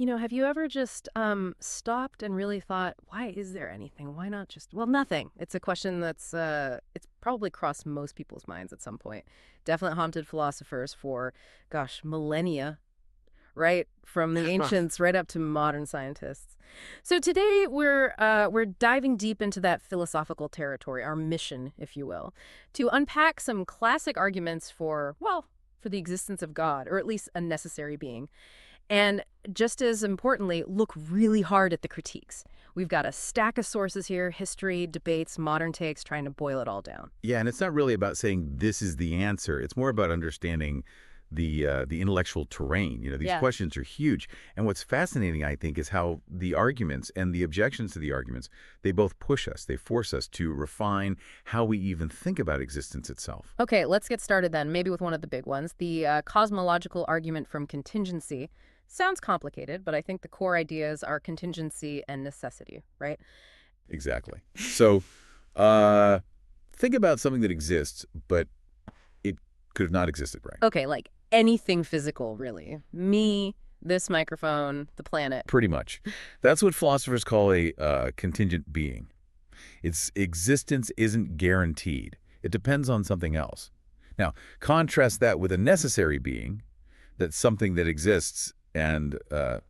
Have you ever just stopped and really thought, why is there anything? Why not just, well, nothing? It's a question that's, it's probably crossed most people's minds at some point. Definitely haunted philosophers for, gosh, millennia, right? From the ancients right up to modern scientists. So today we're diving deep into that philosophical territory, our mission, if you will, to unpack some classic arguments for, well, for the existence of God, or at least a necessary being. And just as importantly, look really hard at the critiques. We've got a stack of sources here, history, debates, modern takes, trying to boil it all down. Yeah, and it's not really about saying this is the answer. It's more about understanding the intellectual terrain. These Yeah. questions are huge. And what's fascinating, I think, is how the arguments and the objections to the arguments, they both push us. They force us to refine how we even think about existence itself. Okay, let's get started then, maybe with one of the big ones. The cosmological argument from contingency. Sounds complicated, but I think the core ideas are contingency and necessity, right? Exactly. So think about something that exists, but it could have not existed, right? Okay, like anything physical, really. Me, this microphone, the planet. Pretty much. That's what philosophers call a contingent being. Its existence isn't guaranteed. It depends on something else. Now, contrast that with a necessary being, that's something that exists and,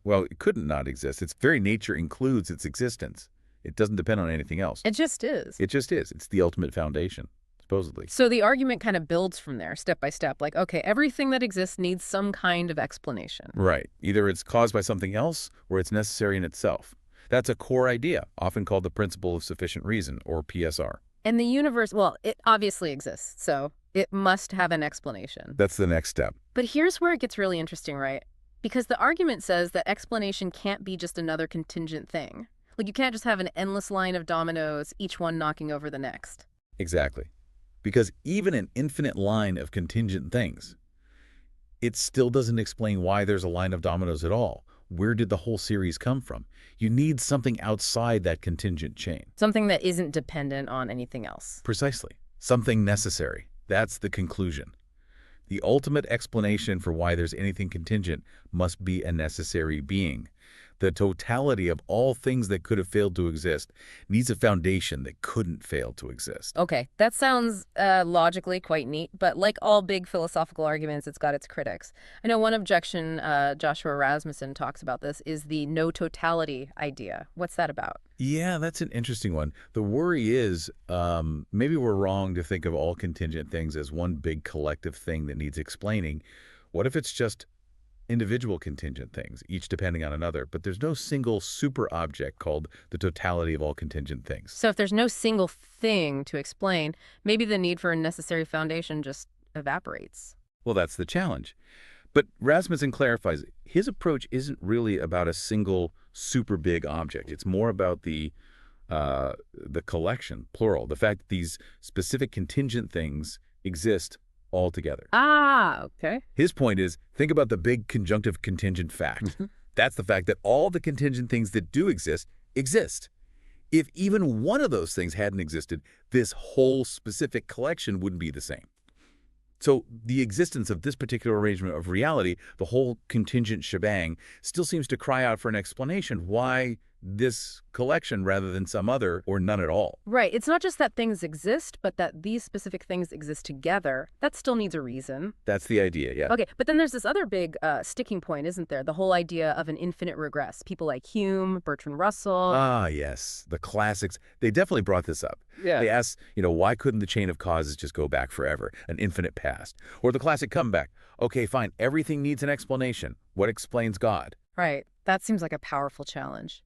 well, it couldn't not exist. Its very nature includes its existence. It doesn't depend on anything else. It just is. It just is. It's the ultimate foundation, supposedly. So the argument kind of builds from there, step by step. Like, okay, everything that exists needs some kind of explanation. Right. Either it's caused by something else or it's necessary in itself. That's a core idea, often called the principle of sufficient reason, or PSR. And the universe, well, it obviously exists, so it must have an explanation. That's the next step. But here's where it gets really interesting, right? Because the argument says that explanation can't be just another contingent thing. Like, you can't just have an endless line of dominoes, each one knocking over the next. Exactly. Because even an infinite line of contingent things, it still doesn't explain why there's a line of dominoes at all. Where did the whole series come from? You need something outside that contingent chain. Something that isn't dependent on anything else. Precisely. Something necessary. That's the conclusion. The ultimate explanation for why there's anything contingent must be a necessary being. The totality of all things that could have failed to exist needs a foundation that couldn't fail to exist. Okay, that sounds logically quite neat, but like all big philosophical arguments, it's got its critics. I know one objection, Joshua Rasmussen talks about this, is the no totality idea. What's that about? Yeah, that's an interesting one. The worry is maybe we're wrong to think of all contingent things as one big collective thing that needs explaining. What if it's just individual contingent things, each depending on another, but there's no single super object called the totality of all contingent things? So if there's no single thing to explain, maybe the need for a necessary foundation just evaporates. Well, that's the challenge. But Rasmussen clarifies his approach isn't really about a single super big object. It's more about the collection, plural, the fact that these specific contingent things exist all together. Ah, okay. His point is, think about the big conjunctive contingent fact. That's the fact that all the contingent things that do exist, exist. If even one of those things hadn't existed, this whole specific collection wouldn't be the same. So the existence of this particular arrangement of reality, the whole contingent shebang, still seems to cry out for an explanation. Why this collection rather than some other or none at all? Right. It's not just that things exist, but that these specific things exist together. That still needs a reason. That's the idea, yeah. Okay, but then there's this other big sticking point, isn't there? The whole idea of an infinite regress. People like Hume, Bertrand Russell. Ah, yes. The classics. They definitely brought this up. Yeah. They asked, why couldn't the chain of causes just go back forever, an infinite past? Or the classic comeback. Okay, fine. Everything needs an explanation. What explains God? Right. That seems like a powerful challenge.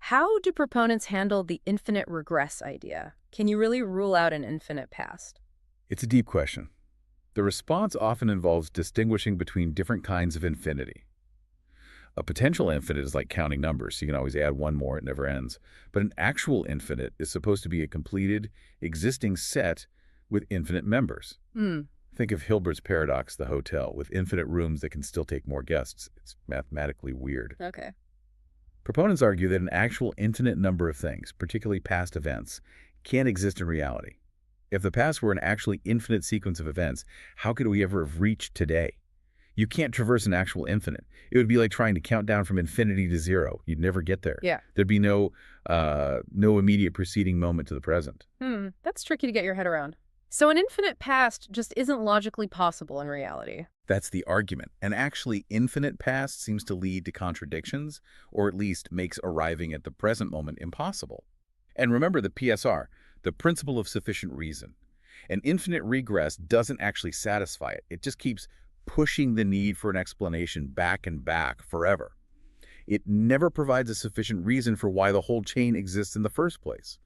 How do proponents handle the infinite regress idea? Can you really rule out an infinite past? It's a deep question. The response often involves distinguishing between different kinds of infinity. A potential infinite is like counting numbers. So you can always add one more, it never ends. But an actual infinite is supposed to be a completed, existing set with infinite members. Think of Hilbert's paradox, the hotel, with infinite rooms that can still take more guests. It's mathematically weird. Okay. Proponents argue that an actual infinite number of things, particularly past events, can't exist in reality. If the past were an actually infinite sequence of events, how could we ever have reached today? You can't traverse an actual infinite. It would be like trying to count down from infinity to zero. You'd never get there. Yeah. There'd be no immediate preceding moment to the present. That's tricky to get your head around. So an infinite past just isn't logically possible in reality. That's the argument. And actually, infinite past seems to lead to contradictions, or at least makes arriving at the present moment impossible. And remember the PSR, the principle of sufficient reason. An infinite regress doesn't actually satisfy it. It just keeps pushing the need for an explanation back and back forever. It never provides a sufficient reason for why the whole chain exists in the first place.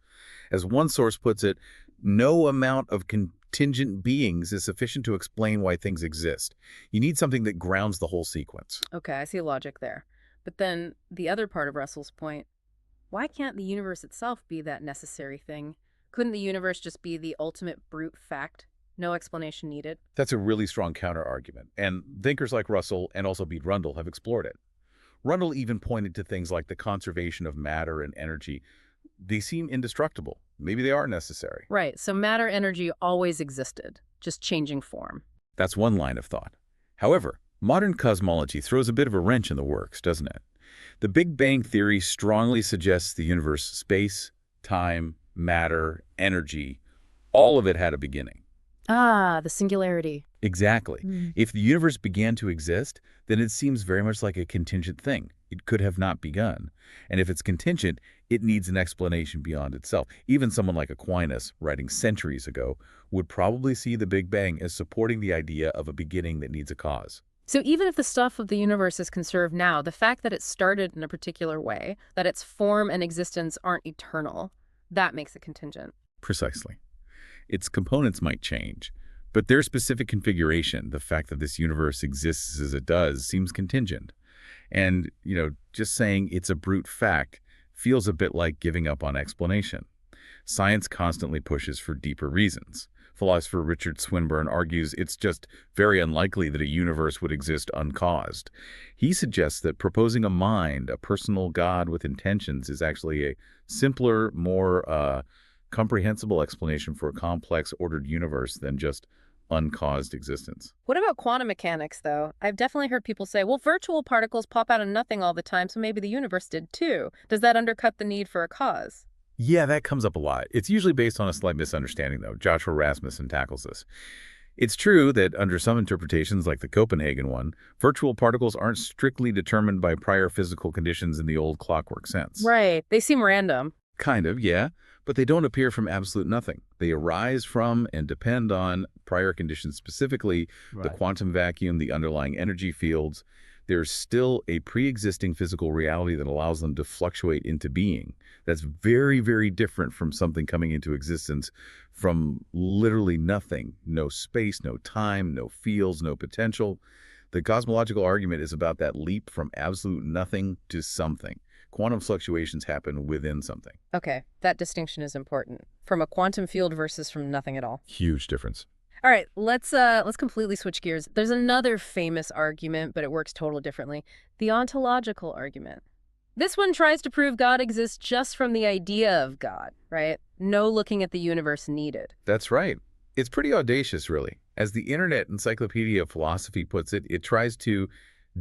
As one source puts it, no amount of contingent beings is sufficient to explain why things exist. You need something that grounds the whole sequence. Okay, I see logic there. But then the other part of Russell's point, why can't the universe itself be that necessary thing? Couldn't the universe just be the ultimate brute fact? No explanation needed? That's a really strong counter-argument, and thinkers like Russell and also Beat Rundle have explored it. Rundle even pointed to things like the conservation of matter and energy. They seem indestructible. Maybe they are necessary. Right, so matter energy always existed, just changing form. That's one line of thought. However, modern cosmology throws a bit of a wrench in the works, doesn't it? The Big Bang Theory strongly suggests the universe, space, time, matter, energy, all of it had a beginning. Ah, the singularity. Exactly. If the universe began to exist, then it seems very much like a contingent thing. It could have not begun. And if it's contingent, it needs an explanation beyond itself. Even someone like Aquinas, writing centuries ago, would probably see the Big Bang as supporting the idea of a beginning that needs a cause. So even if the stuff of the universe is conserved now, the fact that it started in a particular way, that its form and existence aren't eternal, that makes it contingent. Precisely. Its components might change, but their specific configuration, the fact that this universe exists as it does, seems contingent. And, just saying it's a brute fact feels a bit like giving up on explanation. Science constantly pushes for deeper reasons. Philosopher Richard Swinburne argues it's just very unlikely that a universe would exist uncaused. He suggests that proposing a mind, a personal God with intentions, is actually a simpler, more comprehensible explanation for a complex, ordered universe than just uncaused existence. What about quantum mechanics, though? I've definitely heard people say, well, virtual particles pop out of nothing all the time, so maybe the universe did too. Does that undercut the need for a cause? Yeah, that comes up a lot. It's usually based on a slight misunderstanding, though. Joshua Rasmussen tackles this. It's true that under some interpretations, like the Copenhagen one, virtual particles aren't strictly determined by prior physical conditions in the old clockwork sense. Right. They seem random. Kind of, yeah. But they don't appear from absolute nothing. They arise from and depend on prior conditions, specifically the quantum vacuum, the underlying energy fields. There's still a pre-existing physical reality that allows them to fluctuate into being. That's very, very different from something coming into existence from literally nothing. No space, no time, no fields, no potential. The cosmological argument is about that leap from absolute nothing to something. Quantum fluctuations happen within something. Okay, that distinction is important. From a quantum field versus from nothing at all. Huge difference. All right, let's completely switch gears. There's another famous argument, but it works totally differently. The ontological argument. This one tries to prove God exists just from the idea of God, right? No looking at the universe needed. That's right. It's pretty audacious, really. As the Internet Encyclopedia of Philosophy puts it, it tries to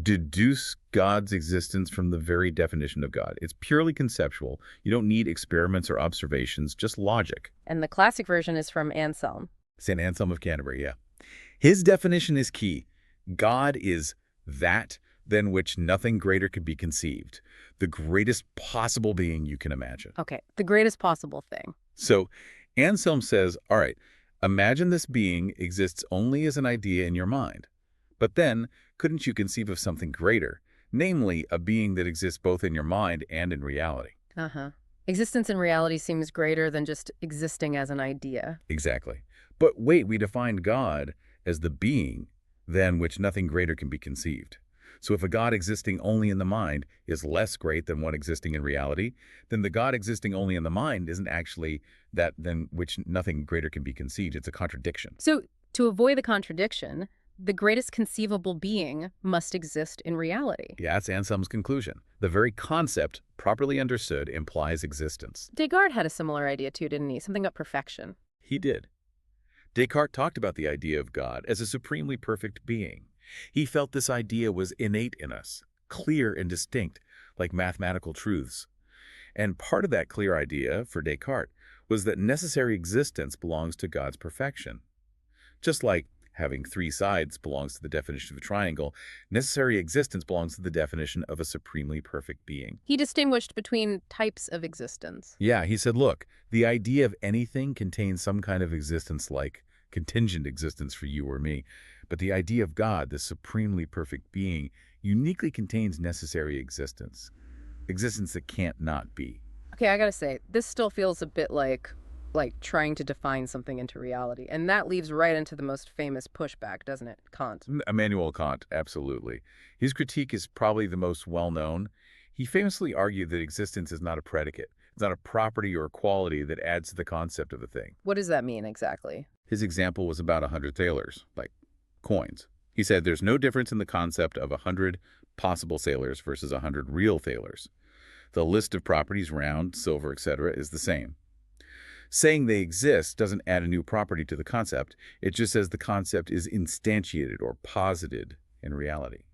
deduce God's existence from the very definition of God. It's purely conceptual. You don't need experiments or observations, just logic. And the classic version is from Anselm. St. Anselm of Canterbury, yeah. His definition is key. God is that than which nothing greater could be conceived. The greatest possible being you can imagine. Okay, the greatest possible thing. So Anselm says, all right, imagine this being exists only as an idea in your mind. But then, couldn't you conceive of something greater, namely a being that exists both in your mind and in reality? Existence in reality seems greater than just existing as an idea. Exactly. But wait, we defined God as the being than which nothing greater can be conceived. So if a God existing only in the mind is less great than one existing in reality, then the God existing only in the mind isn't actually that than which nothing greater can be conceived. It's a contradiction. So to avoid the contradiction, the greatest conceivable being must exist in reality. Yeah, that's Anselm's conclusion. The very concept, properly understood, implies existence. Descartes had a similar idea too, didn't he? Something about perfection. He did. Descartes talked about the idea of God as a supremely perfect being. He felt this idea was innate in us, clear and distinct, like mathematical truths. And part of that clear idea, for Descartes, was that necessary existence belongs to God's perfection. Just like having three sides belongs to the definition of a triangle, necessary existence belongs to the definition of a supremely perfect being. He distinguished between types of existence. Yeah, he said, look, the idea of anything contains some kind of existence like contingent existence for you or me. But the idea of God, the supremely perfect being, uniquely contains necessary existence. Existence that can't not be. Okay, I gotta say, this still feels a bit like trying to define something into reality. And that leads right into the most famous pushback, doesn't it? Kant. Immanuel Kant, absolutely. His critique is probably the most well-known. He famously argued that existence is not a predicate. It's not a property or a quality that adds to the concept of a thing. What does that mean exactly? His example was about 100 thalers, like coins. He said there's no difference in the concept of 100 possible thalers versus 100 real thalers. The list of properties, round, silver, etc., is the same. Saying they exist doesn't add a new property to the concept. It just says the concept is instantiated or posited in reality.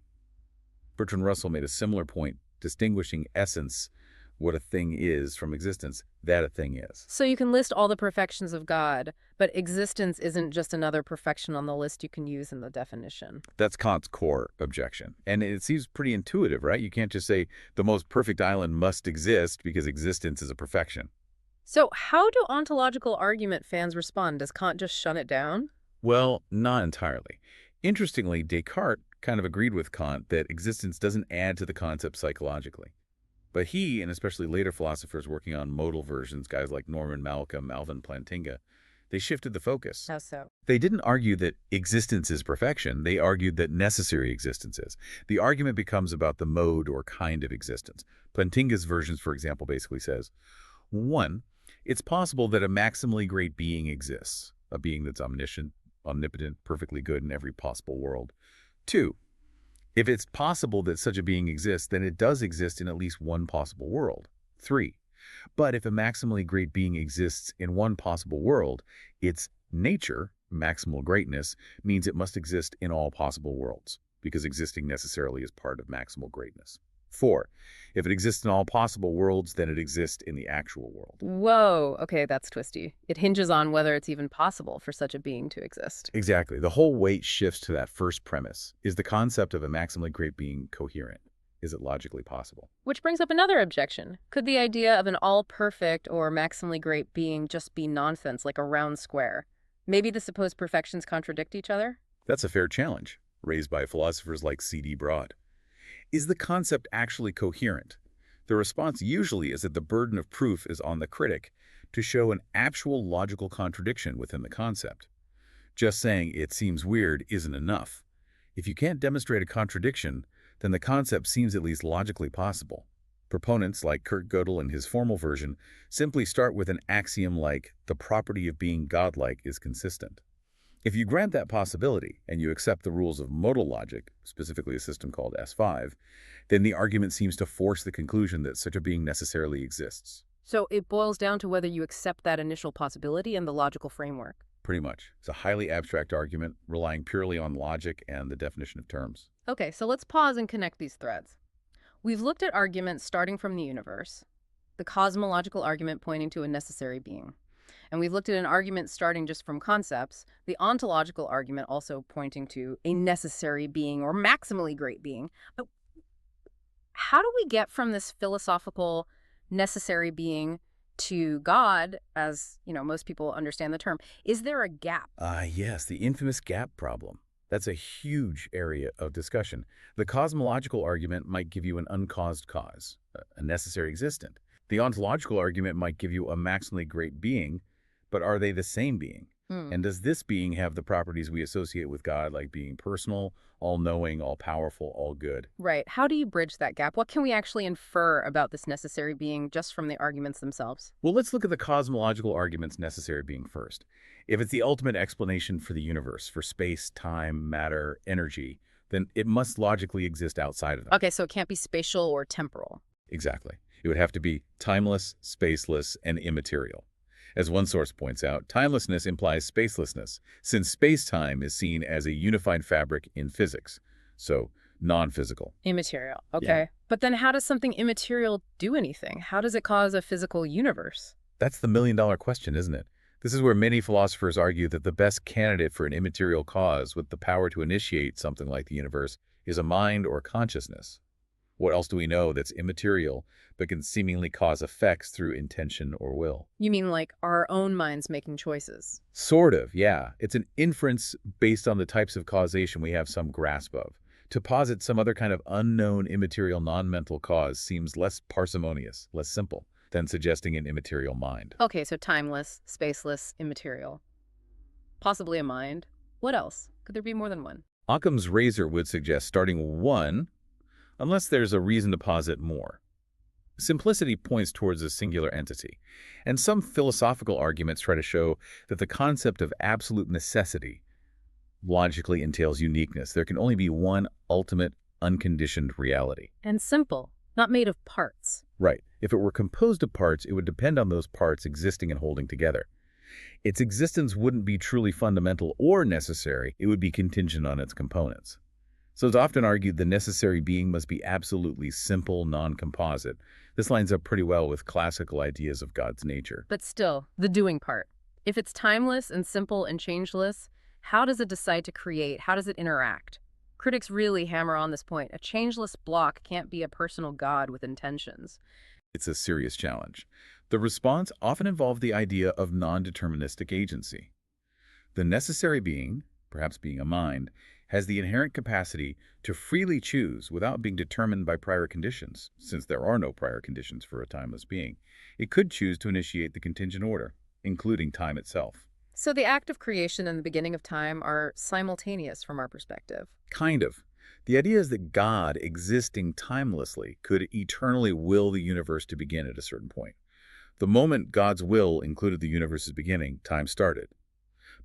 Bertrand Russell made a similar point, distinguishing essence, what a thing is, from existence, that a thing is. So you can list all the perfections of God, but existence isn't just another perfection on the list you can use in the definition. That's Kant's core objection. And it seems pretty intuitive, right? You can't just say the most perfect island must exist because existence is a perfection. So how do ontological argument fans respond? Does Kant just shun it down? Well, not entirely. Interestingly, Descartes kind of agreed with Kant that existence doesn't add to the concept psychologically. But he, and especially later philosophers working on modal versions, guys like Norman Malcolm, Alvin Plantinga, they shifted the focus. How so? They didn't argue that existence is perfection. They argued that necessary existence is. The argument becomes about the mode or kind of existence. Plantinga's versions, for example, basically says, 1, it's possible that a maximally great being exists, a being that's omniscient, omnipotent, perfectly good in every possible world. 2, if it's possible that such a being exists, then it does exist in at least one possible world. 3, but if a maximally great being exists in one possible world, its nature, maximal greatness, means it must exist in all possible worlds, because existing necessarily is part of maximal greatness. 4, if it exists in all possible worlds, then it exists in the actual world. Whoa, okay, that's twisty. It hinges on whether it's even possible for such a being to exist. Exactly. The whole weight shifts to that first premise. Is the concept of a maximally great being coherent? Is it logically possible? Which brings up another objection. Could the idea of an all-perfect or maximally great being just be nonsense, like a round square? Maybe the supposed perfections contradict each other? That's a fair challenge, raised by philosophers like C.D. Broad. Is the concept actually coherent? The response usually is that the burden of proof is on the critic to show an actual logical contradiction within the concept. Just saying it seems weird isn't enough. If you can't demonstrate a contradiction, then the concept seems at least logically possible. Proponents like Kurt Gödel in his formal version simply start with an axiom like the property of being godlike is consistent. If you grant that possibility and you accept the rules of modal logic, specifically a system called S5, then the argument seems to force the conclusion that such a being necessarily exists. So it boils down to whether you accept that initial possibility and the logical framework. Pretty much. It's a highly abstract argument relying purely on logic and the definition of terms. Okay, so let's pause and connect these threads. We've looked at arguments starting from the universe, the cosmological argument pointing to a necessary being. And we've looked at an argument starting just from concepts, the ontological argument also pointing to a necessary being or maximally great being. But how do we get from this philosophical necessary being to God, as, most people understand the term? Is there a gap? Yes, the infamous gap problem. That's a huge area of discussion. The cosmological argument might give you an uncaused cause, a necessary existent. The ontological argument might give you a maximally great being, but are they the same being? And does this being have the properties we associate with God, like being personal, all-knowing, all-powerful, all-good? Right. How do you bridge that gap? What can we actually infer about this necessary being just from the arguments themselves? Well, let's look at the cosmological argument's necessary being first. If it's the ultimate explanation for the universe, for space, time, matter, energy, then it must logically exist outside of them. Okay, so it can't be spatial or temporal. Exactly. It would have to be timeless, spaceless, and immaterial. As one source points out, timelessness implies spacelessness, since space-time is seen as a unified fabric in physics, so non-physical. Immaterial. Yeah. Okay. But then how does something immaterial do anything? How does it cause a physical universe? That's the million-dollar question, isn't it? This is where many philosophers argue that the best candidate for an immaterial cause with the power to initiate something like the universe is a mind or consciousness. What else do we know that's immaterial but can seemingly cause effects through intention or will? You mean like our own minds making choices? Sort of, yeah. It's an inference based on the types of causation we have some grasp of. To posit some other kind of unknown immaterial non-mental cause seems less parsimonious, less simple, than suggesting an immaterial mind. Okay, so timeless, spaceless, immaterial. Possibly a mind. What else? Could there be more than one? Occam's razor would suggest starting one, unless there's a reason to posit more. Simplicity points towards a singular entity, and some philosophical arguments try to show that the concept of absolute necessity logically entails uniqueness. There can only be one ultimate, unconditioned reality. And simple, not made of parts. Right. If it were composed of parts, it would depend on those parts existing and holding together. Its existence wouldn't be truly fundamental or necessary. It would be contingent on its components. So it's often argued the necessary being must be absolutely simple, non-composite. This lines up pretty well with classical ideas of God's nature. But still, the doing part. If it's timeless and simple and changeless, how does it decide to create? How does it interact? Critics really hammer on this point. A changeless block can't be a personal God with intentions. It's a serious challenge. The response often involved the idea of non-deterministic agency. The necessary being, perhaps being a mind, has the inherent capacity to freely choose without being determined by prior conditions, since there are no prior conditions for a timeless being. It could choose to initiate the contingent order, including time itself. So the act of creation and the beginning of time are simultaneous from our perspective. Kind of. The idea is that God, existing timelessly, could eternally will the universe to begin at a certain point. The moment God's will included the universe's beginning, time started.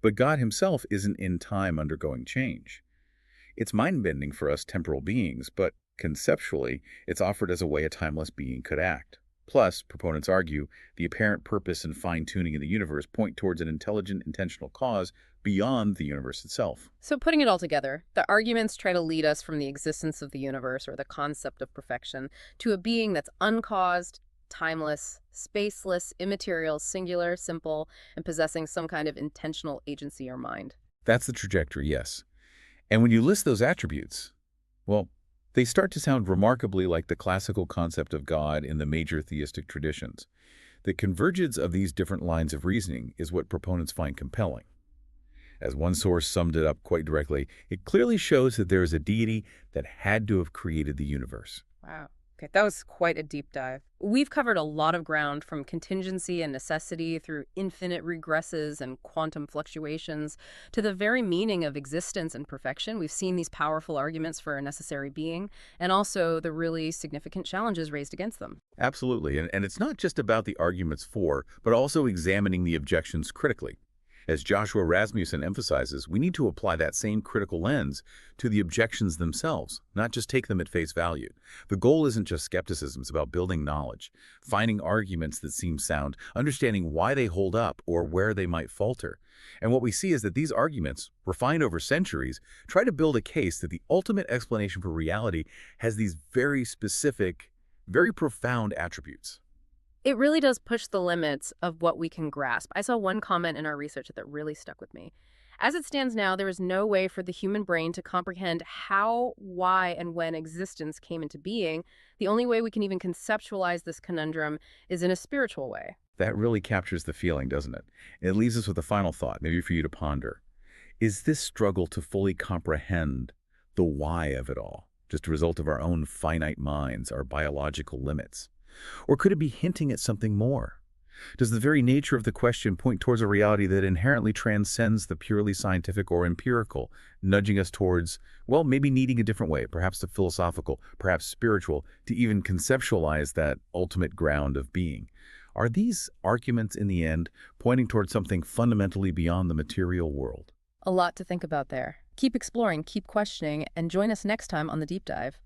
But God himself isn't in time undergoing change. It's mind-bending for us temporal beings, but conceptually, it's offered as a way a timeless being could act. Plus, proponents argue, the apparent purpose and fine-tuning in the universe point towards an intelligent, intentional cause beyond the universe itself. So putting it all together, the arguments try to lead us from the existence of the universe or the concept of perfection to a being that's uncaused, timeless, spaceless, immaterial, singular, simple, and possessing some kind of intentional agency or mind. That's the trajectory, yes. And when you list those attributes, well, they start to sound remarkably like the classical concept of God in the major theistic traditions. The convergence of these different lines of reasoning is what proponents find compelling. As one source summed it up quite directly, it clearly shows that there is a deity that had to have created the universe. Wow. Okay, that was quite a deep dive. We've covered a lot of ground from contingency and necessity through infinite regresses and quantum fluctuations to the very meaning of existence and perfection. We've seen these powerful arguments for a necessary being and also the really significant challenges raised against them. Absolutely, and it's not just about the arguments for, but also examining the objections critically. As Joshua Rasmussen emphasizes, we need to apply that same critical lens to the objections themselves, not just take them at face value. The goal isn't just skepticism, it's about building knowledge, finding arguments that seem sound, understanding why they hold up or where they might falter. And what we see is that these arguments, refined over centuries, try to build a case that the ultimate explanation for reality has these very specific, very profound attributes. It really does push the limits of what we can grasp. I saw one comment in our research that really stuck with me. As it stands now, there is no way for the human brain to comprehend how, why, and when existence came into being. The only way we can even conceptualize this conundrum is in a spiritual way. That really captures the feeling, doesn't it? And it leaves us with a final thought, maybe for you to ponder. Is this struggle to fully comprehend the why of it all just a result of our own finite minds, our biological limits? Or could it be hinting at something more? Does the very nature of the question point towards a reality that inherently transcends the purely scientific or empirical, nudging us towards, well, maybe needing a different way, perhaps the philosophical, perhaps spiritual, to even conceptualize that ultimate ground of being? Are these arguments in the end pointing towards something fundamentally beyond the material world? A lot to think about there. Keep exploring, keep questioning, and join us next time on The Deep Dive.